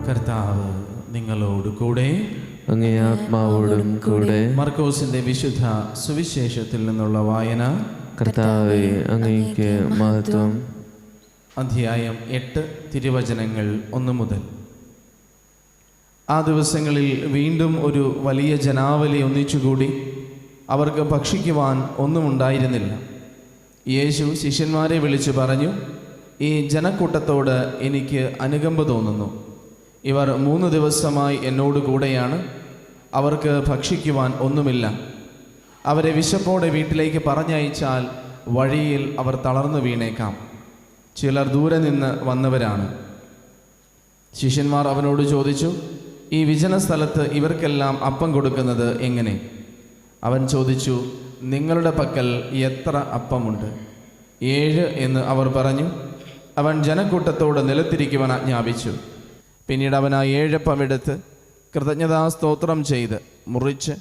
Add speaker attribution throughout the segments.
Speaker 1: കർത്താവ് നിങ്ങളോട് കൂടെ,
Speaker 2: അങ്ങേ ആത്മാവോടും കൂടെ.
Speaker 1: മർക്കോസിന്റെ വിശുദ്ധ സുവിശേഷത്തിൽ നിന്നുള്ള വായന.
Speaker 2: കർത്താവേ, അങ്ങേക്ക് മഹത്വം.
Speaker 1: അധ്യായം 8, തിരുവചനങ്ങൾ 1 മുതൽ. ആ ദിവസങ്ങളിൽ വീണ്ടും ഒരു വലിയ ജനാവലി ഒന്നിച്ചുകൂടി. അവർക്ക് ഭക്ഷിക്കുവാൻ ഒന്നും ഉണ്ടായിരുന്നില്ല. യേശു ശിഷ്യന്മാരെ വിളിച്ചു പറഞ്ഞു, ഈ ജനക്കൂട്ടത്തോട് എനിക്ക് അനുകമ്പ തോന്നുന്നു. ഇവർ 3 ദിവസമായി എന്നോട് കൂടെയാണ്. അവർക്ക് ഭക്ഷിക്കുവാൻ ഒന്നുമില്ല. അവരെ വിശപ്പോടെ വീട്ടിലേക്ക് പറഞ്ഞയച്ചാൽ വഴിയിൽ അവർ തളർന്നു വീണേക്കാം. ചിലർ ദൂരെ നിന്ന് വന്നവരാണ്. ശിഷ്യന്മാർ അവനോട് ചോദിച്ചു, ഈ വിജന സ്ഥലത്ത് ഇവർക്കെല്ലാം അപ്പം കൊടുക്കുന്നത് എങ്ങനെ? അവൻ ചോദിച്ചു, നിങ്ങളുടെ പക്കൽ എത്ര അപ്പമുണ്ട്? 7 എന്ന് അവർ പറഞ്ഞു. അവൻ ജനക്കൂട്ടത്തോട് നിലത്തിരിക്കുവാൻ ആജ്ഞാപിച്ചു. പിന്നീട് അവൻ ആ 7 അപ്പം എടുത്ത് കൃതജ്ഞതാ സ്തോത്രം ചെയ്ത് മുറിച്ച്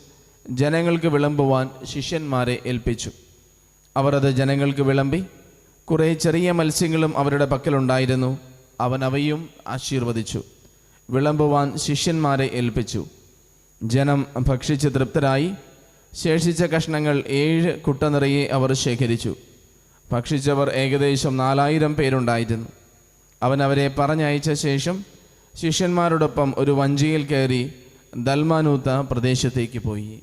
Speaker 1: ജനങ്ങൾക്ക് വിളമ്പുവാൻ ശിഷ്യന്മാരെ ഏൽപ്പിച്ചു. അവർ അത് ജനങ്ങൾക്ക് വിളമ്പി. കുറേ ചെറിയ മത്സ്യങ്ങളും അവരുടെ പക്കലുണ്ടായിരുന്നു. അവൻ അവയും ആശീർവദിച്ചു വിളമ്പുവാൻ ശിഷ്യന്മാരെ ഏൽപ്പിച്ചു. ജനം ഭക്ഷിച്ച് തൃപ്തരായി. ശേഷിച്ച കഷ്ണങ്ങൾ 7 കുട്ട നിറയെ അവർ ശേഖരിച്ചു. ഭക്ഷിച്ചവർ ഏകദേശം 4000 പേരുണ്ടായിരുന്നു. അവൻ അവരെ പറഞ്ഞയച്ച ശേഷം ശിഷ്യന്മാരോടൊപ്പം ഒരു വഞ്ചിയിൽ കയറി ദൽമാനൂത്ത പ്രദേശത്തേക്ക് പോയി.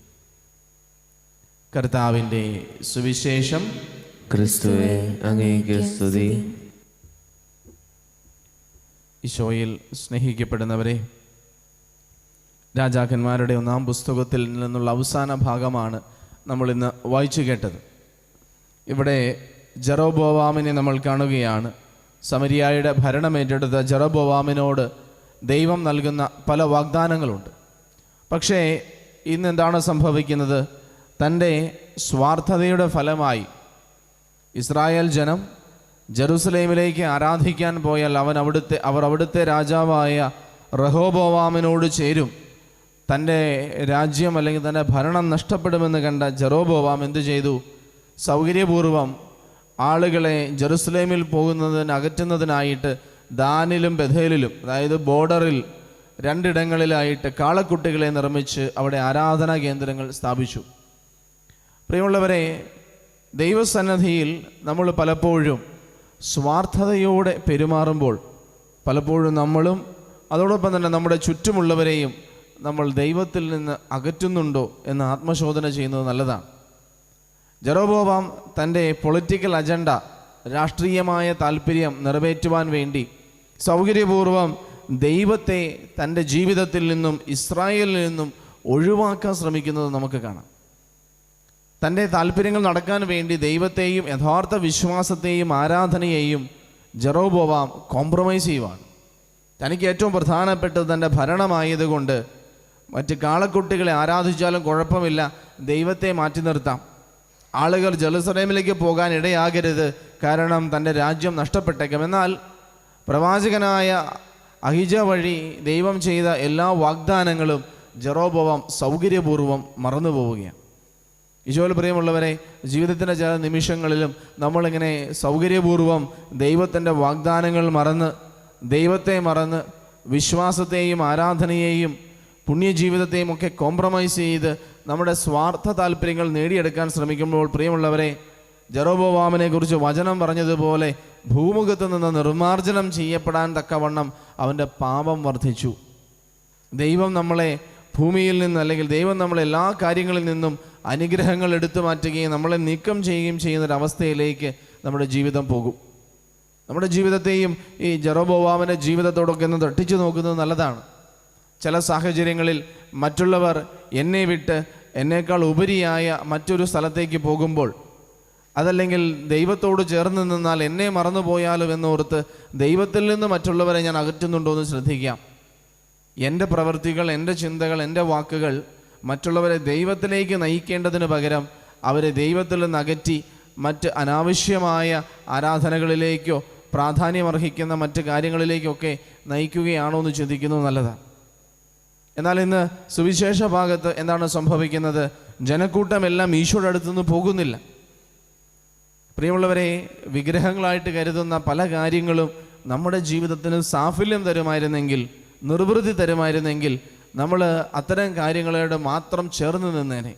Speaker 1: കർത്താവിൻ്റെ സുവിശേഷം.
Speaker 2: ക്രിസ്തുവേ, അങ്ങേക്ക് സ്തുതി.
Speaker 1: ഈശോയിൽ സ്നേഹിക്കപ്പെടുന്നവരെ, രാജാക്കന്മാരുടെ 1-ാം പുസ്തകത്തിൽ നിന്നുള്ള അവസാന ഭാഗമാണ് നമ്മൾ ഇന്ന് വായിച്ചു കേട്ടത്. ഇവിടെ ജെറോബോവാമിനെ നമ്മൾ കാണുകയാണ്. സമരിയായുടെ ഭരണമേറ്റെടുത്ത ജെറോബോവാമിനോട് ദൈവം നൽകുന്ന പല വാഗ്ദാനങ്ങളുണ്ട്. പക്ഷേ ഇന്ന് എന്താണ് സംഭവിക്കുന്നത്? തൻ്റെ സ്വാർത്ഥതയുടെ ഫലമായി ഇസ്രായേൽ ജനം ജെറുസലേമിലേക്ക് ആരാധിക്കാൻ പോയാൽ അവർ അവിടുത്തെ രാജാവായ റഹോബോവാമിനോട് ചേരും. തൻ്റെ രാജ്യം അല്ലെങ്കിൽ തൻ്റെ ഭരണം നഷ്ടപ്പെടുമെന്ന് കണ്ട ജെറോബോവാം എന്തു ചെയ്തു? സൗകര്യപൂർവം ആളുകളെ ജെറുസലേമിൽ പോകുന്നതിന് അകറ്റുന്നതിനായിട്ട് ദാനിലും ബഥേലിലും, അതായത് ബോർഡറിൽ 2 ഇടങ്ങളിലായിട്ട് കാളക്കുട്ടികളെ നിർമ്മിച്ച് അവിടെ ആരാധനാ കേന്ദ്രങ്ങൾ സ്ഥാപിച്ചു. പ്രിയമുള്ളവരെ, ദൈവസന്നിധിയിൽ നമ്മൾ പലപ്പോഴും സ്വാർത്ഥതയോടെ പെരുമാറുമ്പോൾ പലപ്പോഴും നമ്മളും അതോടൊപ്പം തന്നെ നമ്മുടെ ചുറ്റുമുള്ളവരെയും നമ്മൾ ദൈവത്തിൽ നിന്ന് അകറ്റുന്നുണ്ടോ എന്ന് ആത്മശോധന ചെയ്യുന്നത് നല്ലതാണ്. ജെറോബോവാം തൻ്റെ പൊളിറ്റിക്കൽ അജണ്ട, രാഷ്ട്രീയമായ താല്പര്യം നിറവേറ്റുവാൻ വേണ്ടി സൗകര്യപൂർവം ദൈവത്തെ തൻ്റെ ജീവിതത്തിൽ നിന്നും ഇസ്രായേലിൽ നിന്നും ഒഴിവാക്കാൻ ശ്രമിക്കുന്നത് നമുക്ക് കാണാം. തൻ്റെ താല്പര്യങ്ങൾ നടക്കാൻ വേണ്ടി ദൈവത്തെയും യഥാർത്ഥ വിശ്വാസത്തെയും ആരാധനയെയും ജെറോബോവാം കോംപ്രമൈസ് ചെയ്യുവാണ്. തനിക്ക് ഏറ്റവും പ്രധാനപ്പെട്ടത് തൻ്റെ ഭരണമായതുകൊണ്ട് മറ്റ് കാളക്കുട്ടികളെ ആരാധിച്ചാലും കുഴപ്പമില്ല, ദൈവത്തെ മാറ്റി നിർത്താം. ആളുകൾ ജെറുസലേമിലേക്ക് പോകാൻ ഇടയാകരുത്, കാരണം തൻ്റെ രാജ്യം നഷ്ടപ്പെട്ടേക്കാം. എന്നാൽ പ്രവാചകനായ അഹിജ വഴി ദൈവം ചെയ്ത എല്ലാ വാഗ്ദാനങ്ങളും ജെറോബോവാം സൗകര്യപൂർവ്വം മറന്നു പോവുകയാണ്. ഈശോയിൽ പ്രിയമുള്ളവരെ, ജീവിതത്തിൻ്റെ ചില നിമിഷങ്ങളിലും നമ്മളിങ്ങനെ സൗകര്യപൂർവ്വം ദൈവത്തിൻ്റെ വാഗ്ദാനങ്ങൾ മറന്ന്, ദൈവത്തെ മറന്ന്, വിശ്വാസത്തെയും ആരാധനയെയും പുണ്യജീവിതത്തെയും ഒക്കെ കോംപ്രമൈസ് ചെയ്ത് നമ്മുടെ സ്വാർത്ഥ താല്പര്യങ്ങൾ നേടിയെടുക്കാൻ ശ്രമിക്കുമ്പോൾ, പ്രിയമുള്ളവരെ, ജെറോബോവാമിനെ കുറിച്ച് വചനം പറഞ്ഞതുപോലെ ഭൂമുഖത്ത് നിന്ന് നിർമ്മാർജ്ജനം ചെയ്യപ്പെടാൻ തക്കവണ്ണം അവൻ്റെ പാപം വർദ്ധിച്ചു. ദൈവം നമ്മളെ ഭൂമിയിൽ നിന്ന്, അല്ലെങ്കിൽ ദൈവം നമ്മളെ എല്ലാ കാര്യങ്ങളിൽ നിന്നും അനുഗ്രഹങ്ങൾ എടുത്തു മാറ്റുകയും നമ്മളെ നീക്കം ചെയ്യുകയും ചെയ്യുന്നൊരവസ്ഥയിലേക്ക് നമ്മുടെ ജീവിതം പോകും. നമ്മുടെ ജീവിതത്തെയും ഈ ജെറോബോവാമിൻ്റെ ജീവിതത്തോടൊക്കെ ഒന്ന് തട്ടിച്ചു നോക്കുന്നത് നല്ലതാണ്. ചില സാഹചര്യങ്ങളിൽ മറ്റുള്ളവർ എന്നെ വിട്ട് എന്നേക്കാൾ ഉപരിയായ മറ്റൊരു സ്ഥലത്തേക്ക് പോകുമ്പോൾ, അതല്ലെങ്കിൽ ദൈവത്തോട് ചേർന്ന് നിന്നാൽ എന്നെ മറന്നുപോയാലും എന്നോർത്ത് ദൈവത്തിൽ നിന്ന് മറ്റുള്ളവരെ ഞാൻ അകറ്റുന്നുണ്ടോ എന്ന് ശ്രദ്ധിക്കാം. എൻ്റെ പ്രവൃത്തികൾ, എൻ്റെ ചിന്തകൾ, എൻ്റെ വാക്കുകൾ മറ്റുള്ളവരെ ദൈവത്തിലേക്ക് നയിക്കേണ്ടതിന് പകരം അവരെ ദൈവത്തിൽ നിന്ന് അകറ്റി മറ്റ് അനാവശ്യമായ ആരാധനകളിലേക്കോ പ്രാധാന്യമർഹിക്കുന്ന മറ്റ് കാര്യങ്ങളിലേക്കൊക്കെ നയിക്കുകയാണോ എന്ന് ചിന്തിക്കുന്നത് നല്ലതാണ്. എന്നാൽ ഇന്ന് സുവിശേഷ ഭാഗത്ത് എന്താണ് സംഭവിക്കുന്നത്? ജനക്കൂട്ടമെല്ലാം ഈശോയുടെ അടുത്തുനിന്ന് പോകുന്നില്ല. പ്രിയമുള്ളവരെ, വിഗ്രഹങ്ങളായിട്ട് കരുതുന്ന പല കാര്യങ്ങളും നമ്മുടെ ജീവിതത്തിന് സാഫല്യം തരുമായിരുന്നെങ്കിൽ നിർവൃതി തരുമായിരുന്നെങ്കിൽ നമ്മൾ അത്തരം കാര്യങ്ങളോട് മാത്രം ചേർന്ന് നിന്നേനെ.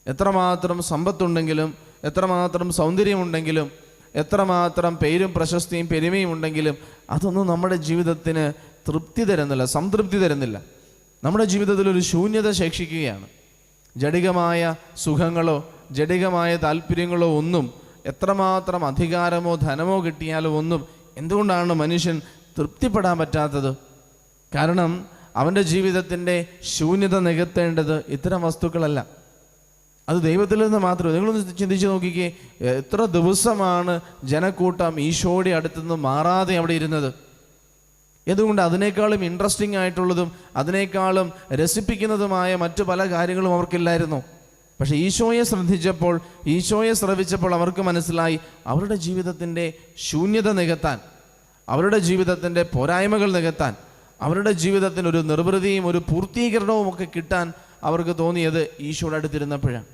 Speaker 1: എത്രമാത്രം സമ്പത്തുണ്ടെങ്കിലും, എത്രമാത്രം സൗന്ദര്യമുണ്ടെങ്കിലും, എത്രമാത്രം പേരും പ്രശസ്തിയും പെരുമയും ഉണ്ടെങ്കിലും അതൊന്നും നമ്മുടെ ജീവിതത്തിന് തൃപ്തി തരുന്നില്ല, സംതൃപ്തി തരുന്നില്ല. നമ്മുടെ ജീവിതത്തിൽ ഒരു ശൂന്യത ശേഷിക്കുകയാണ്. ജഡികമായ സുഖങ്ങളോ ജഡികമായ താല്പര്യങ്ങളോ ഒന്നും, എത്രമാത്രം അധികാരമോ ധനമോ കിട്ടിയാലോ ഒന്നും എന്തുകൊണ്ടാണ് മനുഷ്യൻ തൃപ്തിപ്പെടാൻ പറ്റാത്തത്? കാരണം അവൻ്റെ ജീവിതത്തിൻ്റെ ശൂന്യത നികത്തേണ്ടത് ഇത്തരം വസ്തുക്കളല്ല, അത് ദൈവത്തിൽ നിന്ന് മാത്രം. നിങ്ങളൊന്ന് ചിന്തിച്ച് നോക്കിക്കേ, എത്ര ദിവസമാണ് ജനക്കൂട്ടം ഈശോയുടെ അടുത്തുനിന്ന് മാറാതെ അവിടെ ഇരുന്നത്? എന്തുകൊണ്ട്? അതിനേക്കാളും ഇൻട്രസ്റ്റിംഗ് ആയിട്ടുള്ളതും അതിനേക്കാളും രസിപ്പിക്കുന്നതുമായ മറ്റു പല കാര്യങ്ങളും അവർക്കില്ലായിരുന്നു. പക്ഷെ ഈശോയെ ശ്രദ്ധിച്ചപ്പോൾ, ഈശോയെ ശ്രവിച്ചപ്പോൾ അവർക്ക് മനസ്സിലായി അവരുടെ ജീവിതത്തിൻ്റെ ശൂന്യത നികത്താൻ, അവരുടെ ജീവിതത്തിൻ്റെ പോരായ്മകൾ നികത്താൻ, അവരുടെ ജീവിതത്തിന് ഒരു നിർവൃതിയും ഒരു പൂർത്തീകരണവും ഒക്കെ കിട്ടാൻ അവർക്ക് തോന്നിയത് ഈശോയുടെ അടുത്തിരുന്നപ്പോഴാണ്.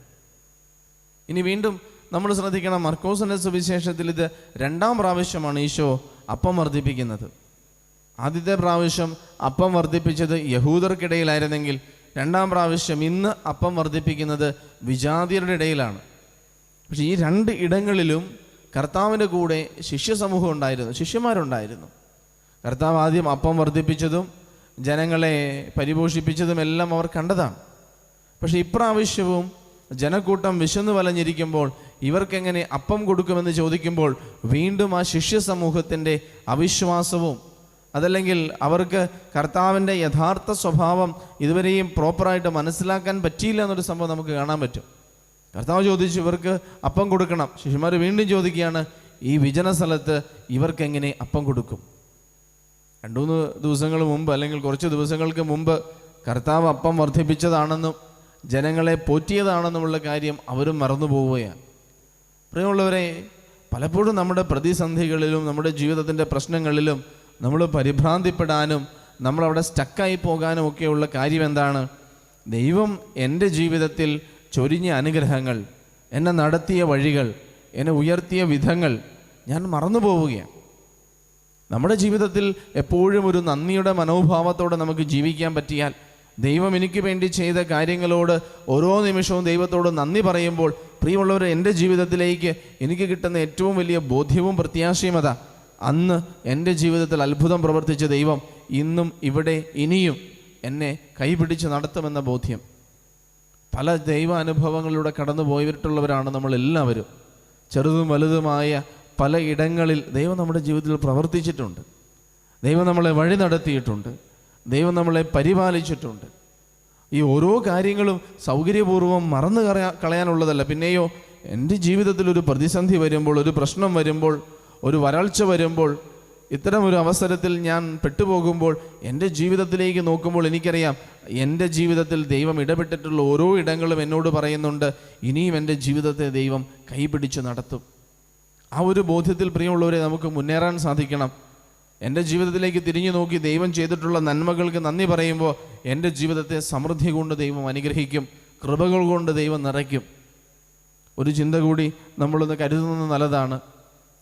Speaker 1: ഇനി വീണ്ടും നമ്മൾ ശ്രദ്ധിക്കണം, മർക്കോസിൻ്റെ സുവിശേഷത്തിൽ ഇത് 2ാം പ്രാവശ്യമാണ് ഈശോ അപ്പം വർദ്ധിപ്പിക്കുന്നത്. ആദ്യത്തെ പ്രാവശ്യം അപ്പം വർദ്ധിപ്പിച്ചത് യഹൂദർക്കിടയിലായിരുന്നെങ്കിൽ 2ാം പ്രാവശ്യം ഇന്ന് അപ്പം വർദ്ധിപ്പിക്കുന്നത് വിജാതിയരുടെ ഇടയിലാണ്. പക്ഷെ ഈ 2 ഇടങ്ങളിലും കർത്താവിൻ്റെ കൂടെ ശിഷ്യസമൂഹം ഉണ്ടായിരുന്നു, ശിഷ്യന്മാരുണ്ടായിരുന്നു. കർത്താവ് ആദ്യം അപ്പം വർദ്ധിപ്പിച്ചതും ജനങ്ങളെ പരിപോഷിപ്പിച്ചതും എല്ലാം അവർ കണ്ടതാണ്. പക്ഷെ ഇപ്രാവശ്യവും ജനക്കൂട്ടം വിശന്നു വലഞ്ഞിരിക്കുമ്പോൾ ഇവർക്കെങ്ങനെ അപ്പം കൊടുക്കുമെന്ന് ചോദിക്കുമ്പോൾ വീണ്ടും ആ ശിഷ്യ സമൂഹത്തിൻ്റെ അവിശ്വാസവും, അതല്ലെങ്കിൽ അവർക്ക് കർത്താവിൻ്റെ യഥാർത്ഥ സ്വഭാവം ഇതുവരെയും പ്രോപ്പറായിട്ട് മനസ്സിലാക്കാൻ പറ്റിയില്ല എന്നൊരു സംഭവം നമുക്ക് കാണാൻ പറ്റും. കർത്താവ് ചോദിച്ചു, ഇവർക്ക് അപ്പം കൊടുക്കണം. ശിഷ്യന്മാർ വീണ്ടും ചോദിക്കുകയാണ്, ഈ വിജന സ്ഥലത്ത് ഇവർക്കെങ്ങനെ അപ്പം കൊടുക്കും? 2-3 ദിവസങ്ങൾ മുമ്പ്, അല്ലെങ്കിൽ കുറച്ച് ദിവസങ്ങൾക്ക് മുമ്പ് കർത്താവ് അപ്പം വർദ്ധിപ്പിച്ചതാണെന്നും ജനങ്ങളെ പോറ്റിയതാണെന്നുമുള്ള കാര്യം അവരും മറന്നു പോവുകയാണ്. പ്രിയമുള്ളവരെ, പലപ്പോഴും നമ്മുടെ പ്രതിസന്ധികളിലും നമ്മുടെ ജീവിതത്തിൻ്റെ പ്രശ്നങ്ങളിലും നമ്മൾ പരിഭ്രാന്തിപ്പെടാനും നമ്മളവിടെ സ്റ്റക്കായി പോകാനും ഒക്കെയുള്ള കാര്യം എന്താണ്? ദൈവം എൻ്റെ ജീവിതത്തിൽ ചൊരിഞ്ഞ അനുഗ്രഹങ്ങൾ, എന്നെ നടത്തിയ വഴികൾ, എന്നെ ഉയർത്തിയ വിധങ്ങൾ ഞാൻ മറന്നു പോവുകയാണ്. നമ്മുടെ ജീവിതത്തിൽ എപ്പോഴും ഒരു നന്ദിയുടെ മനോഭാവത്തോടെ നമുക്ക് ജീവിക്കാൻ പറ്റിയാൽ, ദൈവം എനിക്ക് വേണ്ടി ചെയ്ത കാര്യങ്ങളോട് ഓരോ നിമിഷവും ദൈവത്തോട് നന്ദി പറയുമ്പോൾ, പ്രിയമുള്ളവർ, എൻ്റെ ജീവിതത്തിലേക്ക് എനിക്ക് കിട്ടുന്ന ഏറ്റവും വലിയ ബോധ്യവും പ്രത്യാശയും അതാ, അന്ന് എൻ്റെ ജീവിതത്തിൽ അത്ഭുതം പ്രവർത്തിച്ച ദൈവം ഇന്നും ഇവിടെ ഇനിയും എന്നെ കൈപിടിച്ച് നടത്തുമെന്ന ബോധ്യം. പല ദൈവ അനുഭവങ്ങളിലൂടെ കടന്നു പോയിട്ടുള്ളവരാണ് നമ്മളെല്ലാവരും. ചെറുതും വലുതുമായ പല ഇടങ്ങളിൽ ദൈവം നമ്മുടെ ജീവിതത്തിൽ പ്രവർത്തിച്ചിട്ടുണ്ട്. ദൈവം നമ്മളെ വഴി നടത്തിയിട്ടുണ്ട്. ദൈവം നമ്മളെ പരിപാലിച്ചിട്ടുണ്ട്. ഈ ഓരോ കാര്യങ്ങളും സൗകര്യപൂർവ്വം മറന്നു കളയാനുള്ളതല്ല. പിന്നെയോ, എൻ്റെ ജീവിതത്തിൽ ഒരു പ്രതിസന്ധി വരുമ്പോൾ, ഒരു പ്രശ്നം വരുമ്പോൾ, ഒരു വരൾച്ച വരുമ്പോൾ, ഇത്തരം ഒരു അവസരത്തിൽ ഞാൻ പെട്ടുപോകുമ്പോൾ എൻ്റെ ജീവിതത്തിലേക്ക് നോക്കുമ്പോൾ എനിക്കറിയാം, എൻ്റെ ജീവിതത്തിൽ ദൈവം ഇടപെട്ടിട്ടുള്ള ഓരോ ഇടങ്ങളും എന്നോട് പറയുന്നുണ്ട്, ഇനിയും എൻ്റെ ജീവിതത്തെ ദൈവം കൈപിടിച്ച് നടത്തും. ആ ഒരു ബോധ്യത്തിൽ, പ്രിയമുള്ളവരെ, നമുക്ക് മുന്നേറാൻ സാധിക്കണം. എൻ്റെ ജീവിതത്തിലേക്ക് തിരിഞ്ഞു നോക്കി ദൈവം ചെയ്തിട്ടുള്ള നന്മകൾക്ക് നന്ദി പറയുമ്പോൾ എൻ്റെ ജീവിതത്തെ സമൃദ്ധി കൊണ്ട് ദൈവം അനുഗ്രഹിക്കും, കൃപകൾ കൊണ്ട് ദൈവം നിറയ്ക്കും. ഒരു ചിന്ത കൂടി നമ്മളൊന്ന് കരുതുന്നത് നല്ലതാണ്.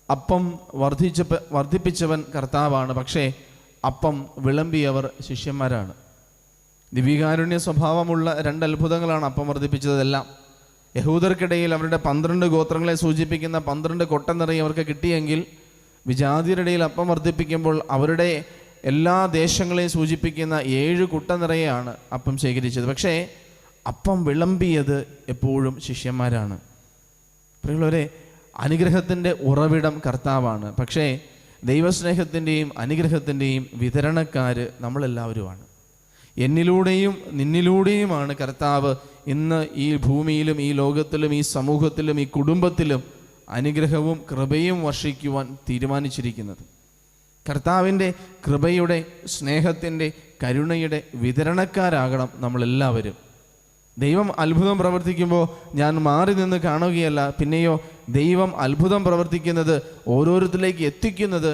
Speaker 1: അപ്പം വർദ്ധിപ്പിച്ചവൻ കർത്താവാണ്, പക്ഷേ അപ്പം വിളമ്പിയവർ ശിഷ്യന്മാരാണ്. ദിവ്യകാരുണ്യ സ്വഭാവമുള്ള 2 അത്ഭുതങ്ങളാണ് അപ്പം വർദ്ധിപ്പിച്ചതെല്ലാം. യഹൂദർക്കിടയിൽ അവരുടെ 12 ഗോത്രങ്ങളെ സൂചിപ്പിക്കുന്ന 12 കൊട്ട നിറയെ അവർക്ക് കിട്ടിയെങ്കിൽ, വിജാതിയരുടെ ഇടയിൽ അപ്പം വർദ്ധിപ്പിക്കുമ്പോൾ അവരുടെ എല്ലാ ദേശങ്ങളെയും സൂചിപ്പിക്കുന്ന 7 കുട്ട നിറയെയാണ് അപ്പം ശേഖരിച്ചത്. പക്ഷേ അപ്പം വിളമ്പിയത് എപ്പോഴും ശിഷ്യന്മാരാണ്. പ്രിയമുള്ളവരെ, അനുഗ്രഹത്തിൻ്റെ ഉറവിടം കർത്താവാണ്. പക്ഷേ ദൈവസ്നേഹത്തിൻ്റെയും അനുഗ്രഹത്തിൻ്റെയും വിതരണക്കാർ നമ്മളെല്ലാവരുമാണ്. എന്നിലൂടെയും നിന്നിലൂടെയുമാണ് കർത്താവ് ഇന്ന് ഈ ഭൂമിയിലും ഈ ലോകത്തിലും ഈ സമൂഹത്തിലും ഈ കുടുംബത്തിലും അനുഗ്രഹവും കൃപയും വർഷിക്കുവാൻ തീരുമാനിച്ചിരിക്കുന്നത്. കർത്താവിൻ്റെ കൃപയുടെ, സ്നേഹത്തിൻ്റെ, കരുണയുടെ വിതരണക്കാരാകണം നമ്മളെല്ലാവരും. ദൈവം അത്ഭുതം പ്രവർത്തിക്കുമ്പോൾ ഞാൻ മാറി നിന്ന് കാണുകയല്ല, പിന്നെയോ ദൈവം അത്ഭുതം പ്രവർത്തിക്കുന്നത് ഓരോരുത്തരിലേക്ക് എത്തിക്കുന്നത്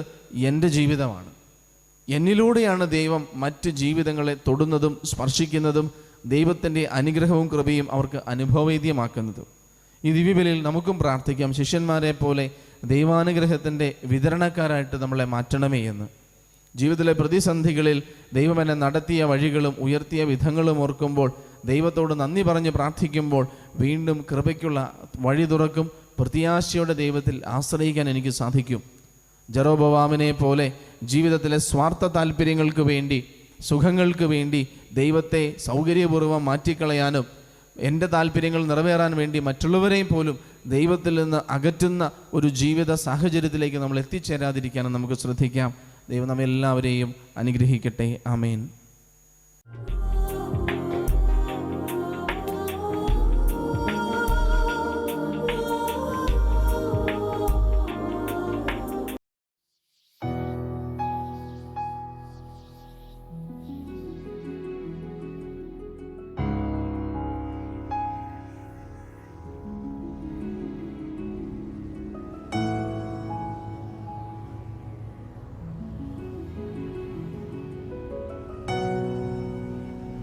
Speaker 1: എൻ്റെ ജീവിതമാണ്. എന്നിലൂടെയാണ് ദൈവം മറ്റ് ജീവിതങ്ങളെ തൊടുന്നതും സ്പർശിക്കുന്നതും ദൈവത്തിൻ്റെ അനുഗ്രഹവും കൃപയും അവർക്ക് അനുഭവവേദ്യമാക്കുന്നതും. ഈ ദിവ്യബലിയിൽ നമുക്കും പ്രാർത്ഥിക്കാം, ശിഷ്യന്മാരെ പോലെ ദൈവാനുഗ്രഹത്തിൻ്റെ വിതരണക്കാരായിട്ട് നമ്മളെ മാറ്റണമേ എന്ന്. ജീവിതത്തിലെ പ്രതിസന്ധികളിൽ ദൈവം എന്നെ നടത്തിയ വഴികളും ഉയർത്തിയ വിധങ്ങളും ഓർക്കുമ്പോൾ, ദൈവത്തോട് നന്ദി പറഞ്ഞ് പ്രാർത്ഥിക്കുമ്പോൾ വീണ്ടും കൃപയ്ക്കുള്ള വഴി തുറക്കും. പ്രത്യാശയുടെ ദൈവത്തിൽ ആശ്രയിക്കാൻ എനിക്ക് സാധിക്കും. ജെറോബോവാമിനെ പോലെ ജീവിതത്തിലെ സ്വാർത്ഥ താല്പര്യങ്ങൾക്ക് വേണ്ടി, സുഖങ്ങൾക്ക് വേണ്ടി ദൈവത്തെ സൗകര്യപൂർവ്വം മാറ്റിക്കളയാനും എൻ്റെ താല്പര്യങ്ങൾ നിറവേറാൻ വേണ്ടി മറ്റുള്ളവരെയും പോലും ദൈവത്തിൽ നിന്ന് അകറ്റുന്ന ഒരു ജീവിത സാഹചര്യത്തിലേക്ക് നമ്മൾ എത്തിച്ചേരാതിരിക്കാനും നമുക്ക് ശ്രദ്ധിക്കാം. ദൈവം നമ്മെല്ലാവരെയും അനുഗ്രഹിക്കട്ടെ. ആമേൻ.